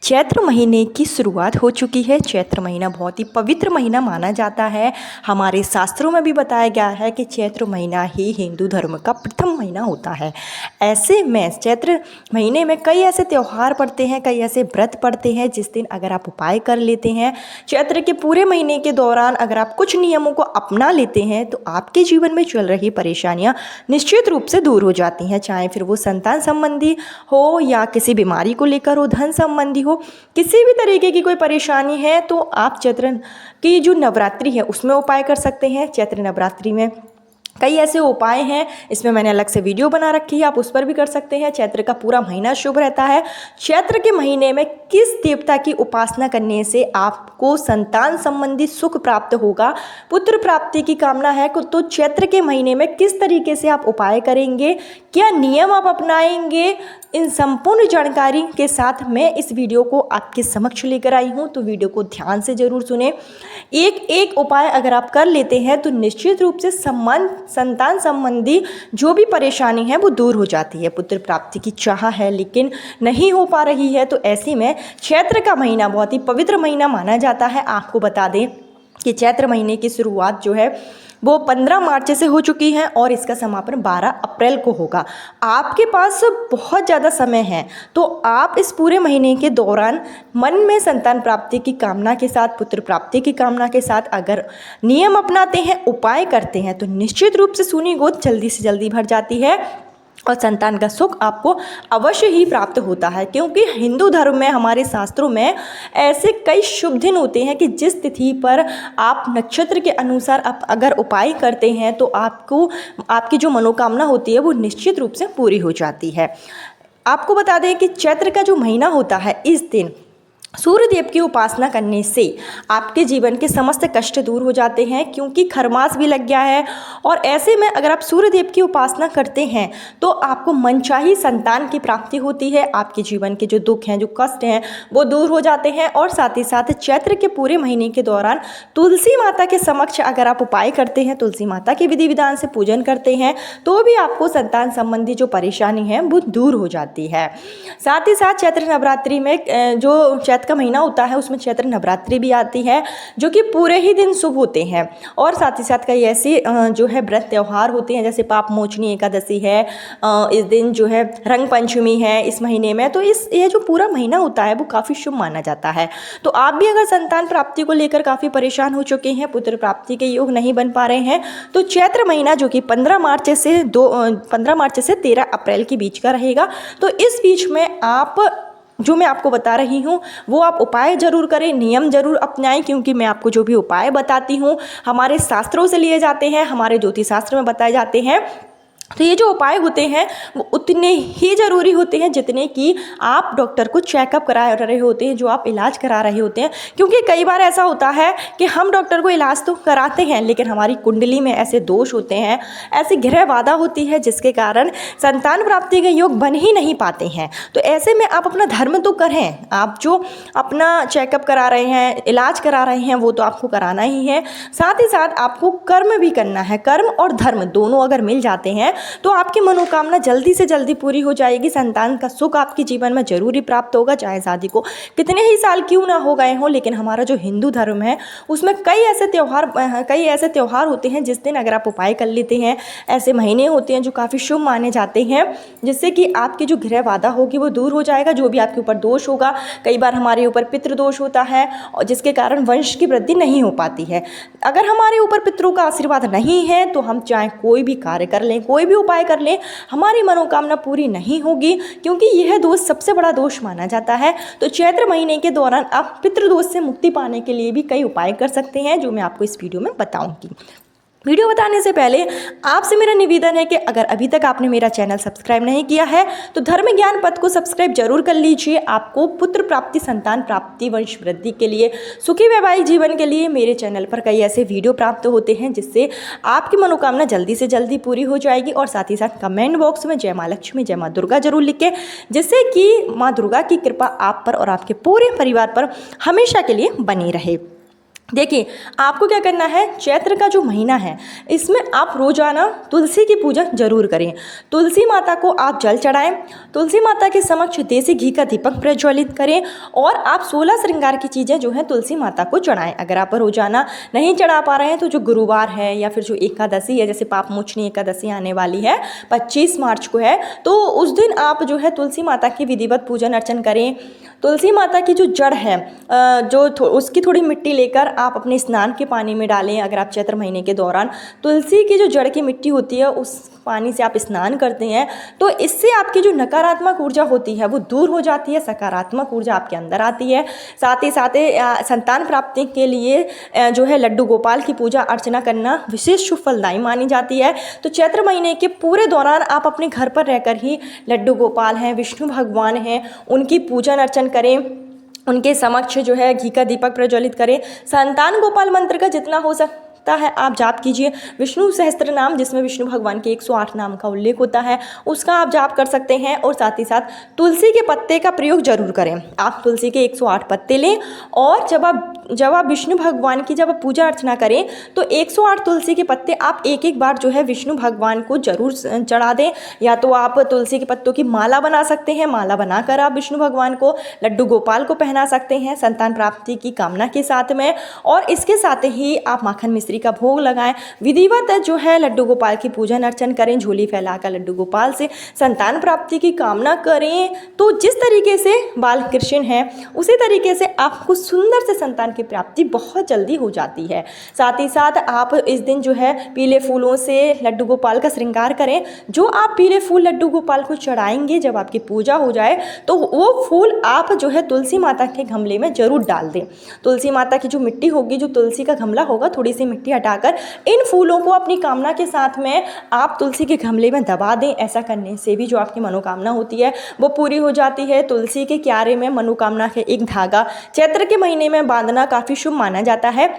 चैत्र महीने की शुरुआत हो चुकी है। चैत्र महीना बहुत ही पवित्र महीना माना जाता है। हमारे शास्त्रों में भी बताया गया है कि चैत्र महीना ही हिंदू धर्म का प्रथम महीना होता है। ऐसे में चैत्र महीने में कई ऐसे त्यौहार पड़ते हैं, कई ऐसे व्रत पड़ते हैं जिस दिन अगर आप उपाय कर लेते हैं, चैत्र के पूरे महीने के दौरान अगर आप कुछ नियमों को अपना लेते हैं तो आपके जीवन में चल रही परेशानियाँ निश्चित रूप से दूर हो जाती हैं। चाहे फिर वो संतान संबंधी हो या किसी बीमारी को लेकर हो, धन संबंधी हो, किसी भी तरीके की कोई परेशानी है तो आप चैत्र की जो नवरात्रि है उसमें उपाय कर सकते हैं। चैत्र नवरात्रि में कई ऐसे उपाय हैं, इसमें मैंने अलग से वीडियो बना रखी है, आप उस पर भी कर सकते हैं। चैत्र का पूरा महीना शुभ रहता है। चैत्र के महीने में किस देवता की उपासना करने से आपको संतान संबंधी सुख प्राप्त होगा, पुत्र प्राप्ति की कामना है तो चैत्र के महीने में किस तरीके से आप उपाय करेंगे, क्या नियम आप अपनाएंगे, इन संपूर्ण जानकारी के साथ मैं इस वीडियो को आपके समक्ष लेकर आई हूँ। तो वीडियो को ध्यान से ज़रूर सुने। एक एक उपाय अगर आप कर लेते हैं तो निश्चित रूप से संतान संबंधी जो भी परेशानी है वो दूर हो जाती है। पुत्र प्राप्ति की चाह है लेकिन नहीं हो पा रही है, तो ऐसे में चैत्र का महीना बहुत ही पवित्र महीना माना जाता है। आपको बता दें कि चैत्र महीने की शुरुआत जो है वो 15 मार्च से हो चुकी है और इसका समापन 12 अप्रैल को होगा। आपके पास बहुत ज़्यादा समय है, तो आप इस पूरे महीने के दौरान मन में संतान प्राप्ति की कामना के साथ, पुत्र प्राप्ति की कामना के साथ अगर नियम अपनाते हैं, उपाय करते हैं तो निश्चित रूप से सूनी गोद जल्दी से जल्दी भर जाती है और संतान का सुख आपको अवश्य ही प्राप्त होता है। क्योंकि हिंदू धर्म में, हमारे शास्त्रों में ऐसे कई शुभ दिन होते हैं कि जिस तिथि पर आप नक्षत्र के अनुसार आप अगर उपाय करते हैं तो आपको आपकी जो मनोकामना होती है वो निश्चित रूप से पूरी हो जाती है। आपको बता दें कि चैत्र का जो महीना होता है, इस दिन सूर्य देव की उपासना करने से आपके जीवन के समस्त कष्ट दूर हो जाते हैं, क्योंकि खरमास भी लग गया है। और ऐसे में अगर आप सूर्य देव की उपासना करते हैं तो आपको मनचाही संतान की प्राप्ति होती है। आपके जीवन के जो दुख हैं, जो कष्ट हैं वो दूर हो जाते हैं। और साथ ही साथ चैत्र के पूरे महीने के दौरान तुलसी माता के समक्ष अगर आप उपाय करते हैं, तुलसी माता के विधि विधान से पूजन करते हैं तो भी आपको संतान संबंधी जो परेशानी है वो दूर हो जाती है। साथ ही साथ चैत्र नवरात्रि में जो चैत्र का महीना होता है उसमें चैत्र नवरात्रि भी आती है जो कि पूरे ही दिन शुभ होते हैं। और साथ ही साथ कई ऐसे जो है व्रत त्यौहार होते हैं, जैसे पाप मोचनी एकादशी है, इस दिन जो है रंग पंचमी है इस महीने में। तो ये जो पूरा महीना होता है वो काफ़ी शुभ माना जाता है। तो आप भी अगर संतान प्राप्ति को लेकर काफ़ी परेशान हो चुके हैं, पुत्र प्राप्ति के योग नहीं बन पा रहे हैं, तो चैत्र महीना जो कि 15 मार्च से 13 अप्रैल के बीच का रहेगा, तो इस बीच में आप जो मैं आपको बता रही हूँ वो आप उपाय ज़रूर करें, नियम ज़रूर अपनाएं। क्योंकि मैं आपको जो भी उपाय बताती हूँ हमारे शास्त्रों से लिए जाते हैं, हमारे ज्योतिष शास्त्र में बताए जाते हैं। तो ये जो उपाय होते हैं वो उतने ही ज़रूरी होते हैं जितने कि आप डॉक्टर को चेकअप करा रहे होते हैं, जो आप इलाज करा रहे होते हैं। क्योंकि कई बार ऐसा होता है कि हम डॉक्टर को इलाज तो कराते हैं लेकिन हमारी कुंडली में ऐसे दोष होते हैं, ऐसी ग्रह बाधा होती है जिसके कारण संतान प्राप्ति के योग बन ही नहीं पाते हैं। तो ऐसे में आप अपना धर्म तो करें, आप जो अपना चेकअप करा रहे हैं, इलाज करा रहे हैं वो तो आपको कराना ही है। साथ ही साथ आपको कर्म भी करना है। कर्म और धर्म दोनों अगर मिल जाते हैं तो आपकी मनोकामना जल्दी से जल्दी पूरी हो जाएगी। संतान का सुख आपके जीवन में जरूरी प्राप्त होगा, चाहे शादी को कितने ही साल क्यों ना हो गए हों। लेकिन हमारा जो हिंदू धर्म है उसमें कई ऐसे त्यौहार होते हैं जिस दिन अगर आप उपाय कर लेते हैं, ऐसे महीने होते हैं जो काफ़ी शुभ माने जाते हैं, जिससे कि आपकी जो ग्रह बाधा होगी वो दूर हो जाएगा। जो भी आपके ऊपर दोष होगा, कई बार हमारे ऊपर पितृदोष होता है और जिसके कारण वंश की वृद्धि नहीं हो पाती है। अगर हमारे ऊपर पितरों का आशीर्वाद नहीं है तो हम चाहे कोई भी कार्य कर लें, कोई भी उपाय कर लें, हमारी मनोकामना पूरी नहीं होगी, क्योंकि यह दोष सबसे बड़ा दोष माना जाता है। तो चैत्र महीने के दौरान आप पितृदोष से मुक्ति पाने के लिए भी कई उपाय कर सकते हैं जो मैं आपको इस वीडियो में बताऊंगी। वीडियो बताने से पहले आपसे मेरा निवेदन है कि अगर अभी तक आपने मेरा चैनल सब्सक्राइब नहीं किया है तो धर्म ज्ञान पथ को सब्सक्राइब जरूर कर लीजिए। आपको पुत्र प्राप्ति, संतान प्राप्ति, वंश वृद्धि के लिए, सुखी वैवाहिक जीवन के लिए मेरे चैनल पर कई ऐसे वीडियो प्राप्त होते हैं जिससे आपकी मनोकामना जल्दी से जल्दी पूरी हो जाएगी। और साथ ही साथ कमेंट बॉक्स में जय माँ लक्ष्मी, जय माँ दुर्गा जरूर लिखें, जिससे कि माँ दुर्गा की कृपा आप पर और आपके पूरे परिवार पर हमेशा के लिए बनी रहे। देखिए, आपको क्या करना है, चैत्र का जो महीना है इसमें आप रोजाना तुलसी की पूजा जरूर करें। तुलसी माता को आप जल चढ़ाएं, तुलसी माता के समक्ष देसी घी का दीपक प्रज्वलित करें और आप 16 श्रृंगार की चीज़ें जो है तुलसी माता को चढ़ाएं। अगर आप रोजाना नहीं चढ़ा पा रहे हैं तो जो गुरुवार है या फिर जो एकादशी है, जैसे पापमोचनी एकादशी आने वाली है 25 मार्च को है, तो उस दिन आप जो है तुलसी माता की विधिवत पूजन अर्चन करें। तुलसी माता की जो जड़ है उसकी थोड़ी मिट्टी लेकर आप अपने स्नान के पानी में डालें। अगर आप चैत्र महीने के दौरान तुलसी की जो जड़ की मिट्टी होती है उस पानी से आप स्नान करते हैं तो इससे आपकी जो नकारात्मक ऊर्जा होती है वो दूर हो जाती है, सकारात्मक ऊर्जा आपके अंदर आती है। साथ ही संतान प्राप्ति के लिए जो है लड्डू गोपाल की पूजा अर्चना करना विशेष शुभ फलदायी मानी जाती है। तो चैत्र महीने के पूरे दौरान आप अपने घर पर रहकर ही लड्डू गोपाल हैं, विष्णु भगवान हैं, उनकी पूजन अर्चन करें, उनके समक्ष जो है घी का दीपक प्रज्वलित करें। संतान गोपाल मंत्र का जितना हो सकता है आप जाप कीजिए। विष्णु सहस्त्र नाम, जिसमें विष्णु भगवान के 108 नाम का उल्लेख होता है, उसका आप जाप कर सकते हैं। और साथ ही साथ तुलसी के पत्ते का प्रयोग जरूर करें। आप तुलसी के 108 पत्ते लें और जब आप विष्णु भगवान की जब आप पूजा अर्चना करें तो 108 तुलसी के पत्ते आप एक एक बार जो है विष्णु भगवान को जरूर चढ़ा दें। या तो आप तुलसी के पत्तों की माला बना सकते हैं, माला बनाकर आप विष्णु भगवान को, लड्डू गोपाल को पहना सकते हैं संतान प्राप्ति की कामना के साथ में। और इसके साथ ही आप माखन मिश्री का भोग लगाएं, विधिवत जो है लड्डू गोपाल की पूजन अर्चन करें, झोली फैलाकर लड्डू गोपाल से संतान प्राप्ति की कामना करें। तो जिस तरीके से बाल कृष्ण है उसी तरीके से आपको सुंदर से संतान की प्राप्ति बहुत जल्दी हो जाती है। साथ ही साथ आप इस दिन जो है पीले फूलों से लड्डू गोपाल का श्रृंगार करें। जो आप पीले फूल लड्डू गोपाल को चढ़ाएंगे जब आपकी पूजा हो जाए तो वो फूल आप जो है तुलसी माता के गमले में जरूर डाल दें। तुलसी माता की जो मिट्टी होगी, जो तुलसी का गमला होगा, थोड़ी सी मिट्टी हटाकर इन फूलों को अपनी कामना के साथ में आप तुलसी के गमले में दबा दें। ऐसा करने से भी जो आपकी मनोकामना होती है वो पूरी हो जाती है। तुलसी के क्यारे में मनोकामना के एक धागा चैत्र के महीने में बांधना काफ़ी शुभ माना जाता है।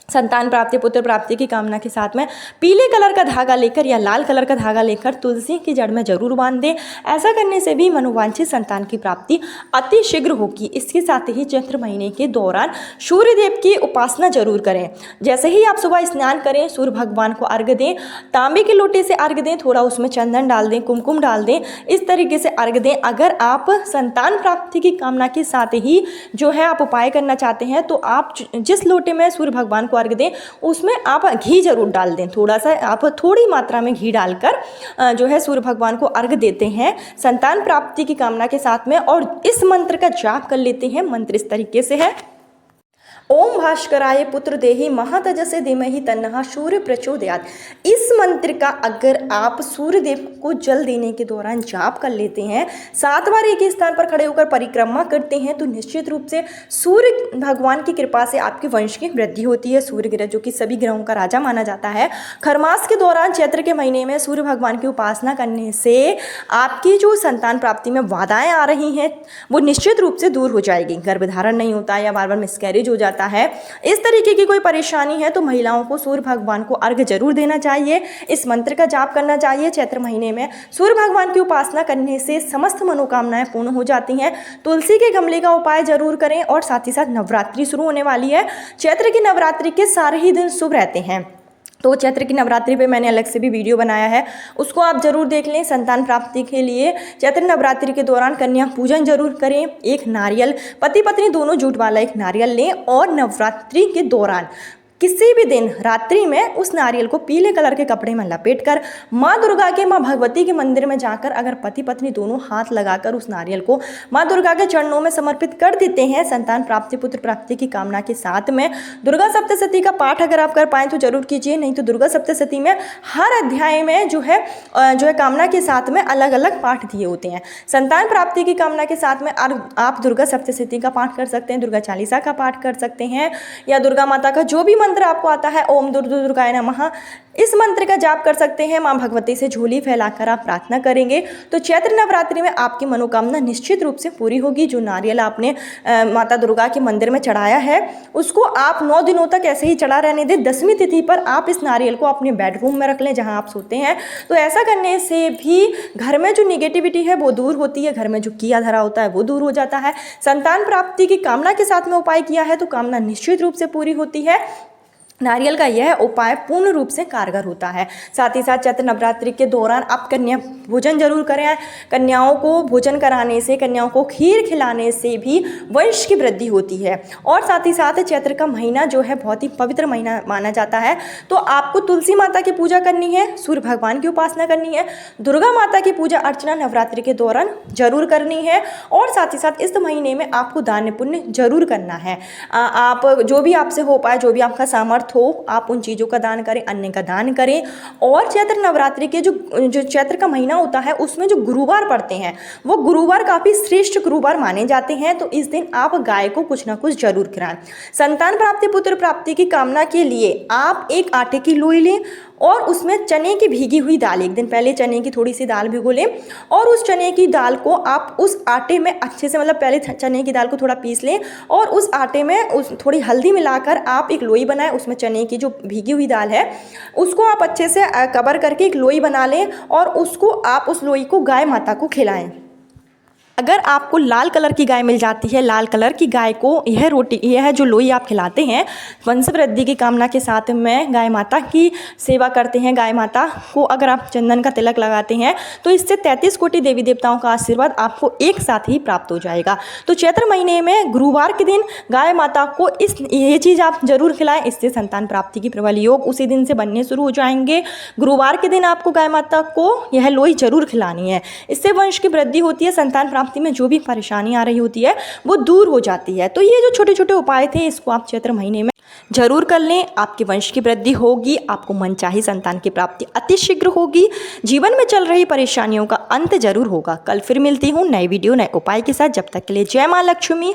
संतान प्राप्ति, पुत्र प्राप्ति की कामना के साथ में पीले कलर का धागा लेकर या लाल कलर का धागा लेकर तुलसी की जड़ में जरूर बांध दें। ऐसा करने से भी मनोवांछित संतान की प्राप्ति अति शीघ्र होगी। इसके साथ ही चैत्र महीने के दौरान सूर्य देव की उपासना जरूर करें। जैसे ही आप सुबह स्नान करें, सूर्य भगवान को अर्घ दें, तांबे के लोटे से अर्घ दें, थोड़ा उसमें चंदन डाल दें, कुमकुम डाल दें, इस तरीके से अर्घ दें। अगर आप संतान प्राप्ति की कामना के साथ ही जो है आप उपाय करना चाहते हैं तो आप जिस लोटे में सूर्य भगवान को अर्घ दें उसमें आप घी जरूर डाल दें। थोड़ा सा आप थोड़ी मात्रा में घी डालकर जो है सूर्य भगवान को अर्घ देते हैं संतान प्राप्ति की कामना के साथ में और इस मंत्र का जाप कर लेते हैं। मंत्र इस तरीके से है, ओम भास्कराय पुत्र देहि महातेजसे धीमहि तन्नः सूर्य प्रचोदयात्। इस मंत्र का अगर आप सूर्य देव को जल देने के दौरान जाप कर लेते हैं, 7 बार एक ही स्थान पर खड़े होकर परिक्रमा करते हैं तो निश्चित रूप से सूर्य भगवान की कृपा से आपके वंश की वृद्धि होती है। सूर्य ग्रह जो कि सभी ग्रहों का राजा माना जाता है, खरमास के दौरान चैत्र के महीने में सूर्य भगवान की उपासना करने से आपकी जो संतान प्राप्ति में बाधाएं आ रही हैं वो निश्चित रूप से दूर हो जाएगी। गर्भधारण नहीं होता या बार बार मिसकैरेज हो जाता है, इस तरीके की कोई परेशानी है तो महिलाओं को सूर्य भगवान को अर्घ जरूर देना चाहिए। इस मंत्र का जाप करना चाहिए। चैत्र महीने में सूर्य भगवान की उपासना करने से समस्त मनोकामनाएं पूर्ण हो जाती हैं। तुलसी के गमले का उपाय जरूर करें। और साथ ही साथ नवरात्रि शुरू होने वाली है। चैत्र की नवरात्रि के सारे ही दिन शुभ रहते हैं, तो चैत्र की नवरात्रि पे मैंने अलग से भी वीडियो बनाया है, उसको आप जरूर देख लें। संतान प्राप्ति के लिए चैत्र नवरात्रि के दौरान कन्या पूजन जरूर करें। एक नारियल, पति पत्नी दोनों जूट वाला एक नारियल लें और नवरात्रि के दौरान किसी भी दिन रात्रि में उस नारियल को पीले कलर के कपड़े में लपेटकर माँ दुर्गा के, माँ भगवती के मंदिर में जाकर अगर पति पत्नी दोनों हाथ लगाकर उस नारियल को माँ दुर्गा के चरणों में समर्पित कर देते हैं संतान प्राप्ति, पुत्र प्राप्ति की कामना के साथ में दुर्गा सप्तशती का पाठ अगर आप कर पाएँ तो जरूर कीजिए। नहीं तो दुर्गा सप्तशती में हर अध्याय में जो है कामना के साथ में अलग अलग पाठ दिए होते हैं। संतान प्राप्ति की कामना के साथ में आप दुर्गा सप्तशती का पाठ कर सकते हैं, दुर्गा चालीसा का पाठ कर सकते हैं या दुर्गा माता का जो भी मंत्र आपको आता है, ओम दुर्गाय नमः, इस मंत्र का जाप कर सकते हैं। माँ भगवती से झोली फैलाकर आप प्रार्थना करेंगे तो चैत्र नवरात्रि में आपकी मनोकामना निश्चित रूप से पूरी होगी। जो नारियल आपने माता दुर्गा के मंदिर में चढ़ाया है उसको आप 9 दिनों तक ऐसे ही चढ़ा रहने दें। 10वीं तिथि पर आप इस नारियल को अपने बेडरूम में रख लें जहाँ आप सोते हैं। तो ऐसा करने से भी घर में जो निगेटिविटी है वो दूर होती है, घर में जो किया धरा होता है वो दूर हो जाता है। संतान प्राप्ति की कामना के साथ में उपाय किया है तो कामना निश्चित रूप से पूरी होती है। नारियल का यह उपाय पूर्ण रूप से कारगर होता है। साथ ही साथ चैत्र नवरात्रि के दौरान आप कन्या भोजन जरूर करें। कन्याओं को भोजन कराने से, कन्याओं को खीर खिलाने से भी वंश की वृद्धि होती है। और साथ ही साथ चैत्र का महीना जो है बहुत ही पवित्र महीना माना जाता है। तो आपको तुलसी माता की पूजा करनी है, सूर्य भगवान की उपासना करनी है, दुर्गा माता की पूजा अर्चना नवरात्रि के दौरान जरूर करनी है। और साथ ही साथ इस महीने में आपको दान पुण्य जरूर करना है। आप जो भी आपसे हो पाए, जो भी आपका सामर्थ्य हो, आप उन चीज़ों का दान करें, अन्न का दान करें। और चैत्र नवरात्रि के जो चैत्र का महीना होता है उसमें जो गुरुवार पड़ते हैं वो गुरुवार काफ़ी श्रेष्ठ गुरुवार माने जाते हैं। तो इस दिन आप गाय को कुछ ना कुछ जरूर खिलाएं। संतान प्राप्ति, पुत्र प्राप्ति की कामना के लिए आप एक आटे की लोई लें और उसमें चने की भीगी हुई दाल, एक दिन पहले चने की थोड़ी सी दाल भिगो लें और उस चने की दाल को आप उस आटे में अच्छे से, मतलब पहले चने की दाल को थोड़ा पीस लें और उस आटे में उस थोड़ी हल्दी मिलाकर आप एक लोई बनाएं। उसमें चने की जो भीगी हुई दाल है उसको आप अच्छे से कवर करके एक लोई बना लें और उसको आप उस लोई को गाय माता को खिलाएं। अगर आपको लाल कलर की गाय मिल जाती है, लाल कलर की गाय को यह जो लोई आप खिलाते हैं, वंश वृद्धि की कामना के साथ में गाय माता की सेवा करते हैं। गाय माता को अगर आप चंदन का तिलक लगाते हैं तो इससे 33 कोटि देवी देवताओं का आशीर्वाद आपको एक साथ ही प्राप्त हो जाएगा। तो चैत्र महीने में गुरुवार के दिन गाय माता को ये चीज़ आप जरूर खिलाएं। इससे संतान प्राप्ति की प्रबल योग उसी दिन से बनने शुरू हो जाएंगे। गुरुवार के दिन आपको गाय माता को यह लोई जरूर खिलानी है। इससे वंश की वृद्धि होती है, संतान प्राप्ति में जो भी परेशानी आ रही होती है वो दूर हो जाती है। तो ये जो छोटे छोटे उपाय थे इसको आप चैत्र महीने में जरूर कर लें। आपके वंश की वृद्धि होगी, आपको मनचाही संतान की प्राप्ति अति शीघ्र होगी, जीवन में चल रही परेशानियों का अंत जरूर होगा। कल फिर मिलती हूँ नई वीडियो नए उपाय के साथ। जब तक के लिए जय माँ लक्ष्मी।